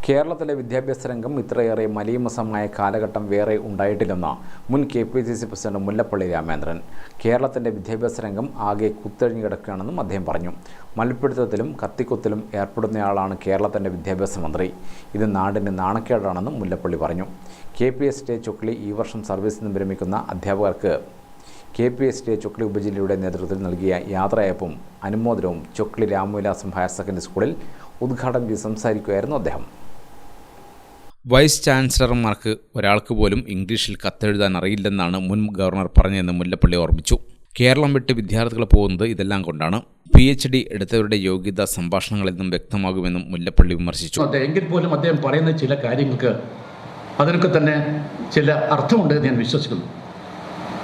കേരളത്തിലെ വിദ്യാഭ്യാസ രംഗം ഇത്രയേറെ മലീമസമായ കാലഘട്ടം വേറെ ഉണ്ടായിട്ടില്ലെന്ന് മുൻ KPCC പ്രസിഡന്റ് മുല്ലപ്പള്ളി രാമചന്ദ്രൻ. കേരളത്തിൻ്റെ വിദ്യാഭ്യാസ രംഗം ആകെ കുത്തഴിഞ്ഞു കിടക്കുകയാണെന്നും അദ്ദേഹം പറഞ്ഞു. മൽപ്പിടുത്തത്തിലും കത്തിക്കുത്തിലും ഏർപ്പെടുന്നയാളാണ് കേരളത്തിൻ്റെ വിദ്യാഭ്യാസ മന്ത്രി. ഇത് നാടിന് നാണക്കേടാണെന്നും മുല്ലപ്പള്ളി പറഞ്ഞു. KPSTA ചൊക്ലി ഈ വർഷം സർവീസിൽ നിന്ന് വിരമിക്കുന്ന അധ്യാപകർക്ക് KPSTA ചൊക്ലി ഉപജില്ലയുടെ നേതൃത്വത്തിൽ നൽകിയ യാത്രയയപ്പും അനുമോദനവും ചൊക്ലി രാമവിലാസം ഹയർ സെക്കൻഡറി സ്കൂളിൽ ഉദ്ഘാടനം ചെയ്ത് സംസാരിക്കുകയായിരുന്നു അദ്ദേഹം. വൈസ് ചാൻസലർമാർക്ക് ഒരാൾക്ക് പോലും ഇംഗ്ലീഷിൽ കത്തെഴുതാൻ അറിയില്ലെന്നാണ് മുൻ ഗവർണർ പറഞ്ഞതെന്ന് മുല്ലപ്പള്ളി ഓർമ്മിച്ചു. കേരളം വിട്ട് വിദ്യാർത്ഥികൾ പോകുന്നത് ഇതെല്ലാം കൊണ്ടാണ്. PhD എടുത്തവരുടെ യോഗ്യത സംഭാഷണങ്ങളിൽ നിന്നും വ്യക്തമാകുമെന്നും മുല്ലപ്പള്ളി വിമർശിച്ചു. എങ്കിൽ പോലും അദ്ദേഹം പറയുന്ന ചില കാര്യങ്ങൾക്ക് അതിനൊക്കെ തന്നെ ചില അർത്ഥമുണ്ട് ഞാൻ വിശ്വസിക്കുന്നു.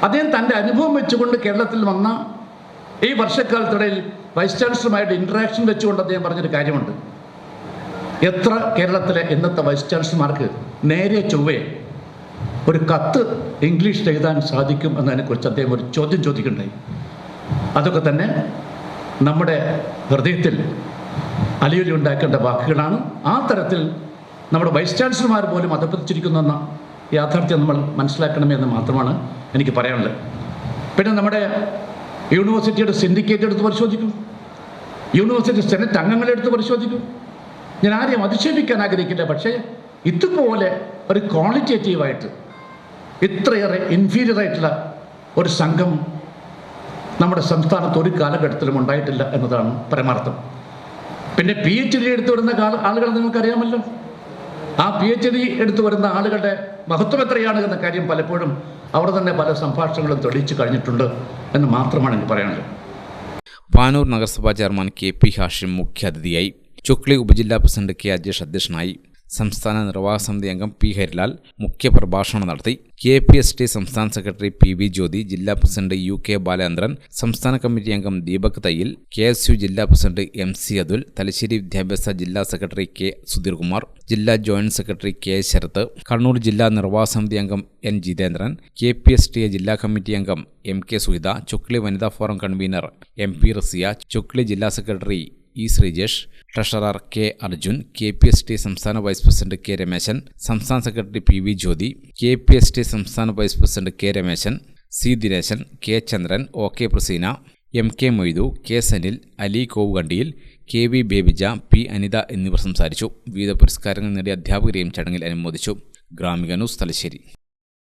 അദ്ദേഹം തൻ്റെ അനുഭവം വെച്ചുകൊണ്ട് കേരളത്തിൽ വന്ന ഈ വർഷക്കാലത്തിടയിൽ വൈസ് ചാൻസലറുമായിട്ട് ഇൻട്രാക്ഷൻ വെച്ചുകൊണ്ട് അദ്ദേഹം പറഞ്ഞൊരു കാര്യമുണ്ട്. എത്ര കേരളത്തിലെ ഇന്നത്തെ വൈസ് ചാൻസലർമാർക്ക് നേരെ ചൊവ്വേ ഒരു കത്ത് ഇംഗ്ലീഷിൽ എഴുതാൻ സാധിക്കും എന്നതിനെക്കുറിച്ച് അദ്ദേഹം ഒരു ചോദ്യം ചോദിക്കുകയുണ്ടായി. അതൊക്കെ തന്നെ നമ്മുടെ ഹൃദയത്തിൽ അലിയൊലി ഉണ്ടാക്കേണ്ട വാക്കുകളാണ്. ആ തരത്തിൽ നമ്മുടെ വൈസ് ചാൻസലർമാർ പോലും അധപ്പതിച്ചിരിക്കുന്നെന്ന യാഥാർത്ഥ്യം നമ്മൾ മനസ്സിലാക്കണമെന്ന് മാത്രമാണ് എനിക്ക് പറയാനുള്ളത്. പിന്നെ നമ്മുടെ യൂണിവേഴ്സിറ്റിയുടെ സിൻഡിക്കേറ്റ് എടുത്ത് പരിശോധിക്കും, യൂണിവേഴ്സിറ്റി സെനറ്റ് അംഗങ്ങളെ എടുത്ത് പരിശോധിക്കും. ഞാൻ ആരെയും അധിക്ഷേപിക്കാൻ ആഗ്രഹിക്കില്ല, പക്ഷേ ഇതുപോലെ ഒരു ക്വാളിറ്റേറ്റീവായിട്ട് ഇത്രയേറെ ഇൻഫീരിയറായിട്ടുള്ള ഒരു സംഘം നമ്മുടെ സംസ്ഥാനത്ത് ഒരു കാലഘട്ടത്തിലും ഉണ്ടായിട്ടില്ല എന്നതാണ് പരമാർത്ഥം. പിന്നെ PhD എടുത്തു വരുന്ന ആളുകൾ നിങ്ങൾക്കറിയാമല്ലോ. ആ PhD എടുത്തു വരുന്ന ആളുകളുടെ മഹത്വം എത്രയാണ് എന്ന കാര്യം പലപ്പോഴും അവർ തന്നെ പല സംഭാഷണങ്ങളും തെളിയിച്ചു കഴിഞ്ഞിട്ടുണ്ട് എന്ന് മാത്രമാണ് എനിക്ക് പറയാനുള്ളത്. പാനൂർ നഗരസഭാ ചെയർമാൻ KP ഹാഷിം മുഖ്യാതിഥിയായി. ചൊക്ലി ഉപജില്ലാ പ്രസിഡന്റ് K അജേഷ് അധ്യക്ഷനായി. സംസ്ഥാന നിർവാഹക സമിതി അംഗം P ഹരിലാൽ മുഖ്യപ്രഭാഷണം നടത്തി. KPSTA സംസ്ഥാന സെക്രട്ടറി PV ജ്യോതി, ജില്ലാ പ്രസിഡന്റ് UK ബാലേന്ദ്രൻ, സംസ്ഥാന കമ്മിറ്റി അംഗം ദീപക് തയ്യിൽ, KSU ജില്ലാ പ്രസിഡന്റ് MC അതുൽ, തലശ്ശേരി വിദ്യാഭ്യാസ ജില്ലാ സെക്രട്ടറി K സുധീർകുമാർ, ജില്ലാ joint secretary K Sarath, Kannur ജില്ലാ നിർവാഹക സമിതി അംഗം N ജിതേന്ദ്രൻ, KPSTA ജില്ലാ കമ്മിറ്റി അംഗം MK സുഹിത, ചൊക്ലി വനിതാ forum convener MP Rasiya, Chokli ജില്ലാ secretary E Sreejesh, treasurer K Arjun, KPSTA സംസ്ഥാന വൈസ് പ്രസിഡന്റ് K രമേശൻ, സംസ്ഥാന സെക്രട്ടറി PV ജ്യോതി, KPSTA സംസ്ഥാന vice president K Rameshan, C Dineshan, K Chandran, OK Praseena, MK Moidu, K Sanil, Ali Kovukandiyil, KV Bebija, P Anitha എന്നിവർ സംസാരിച്ചു. വിവിധ പുരസ്കാരങ്ങൾ നേടിയ അധ്യാപകരെയും ചടങ്ങിൽ അനുമോദിച്ചു. ഗ്രാമിക ന്യൂസ്, തലശ്ശേരി.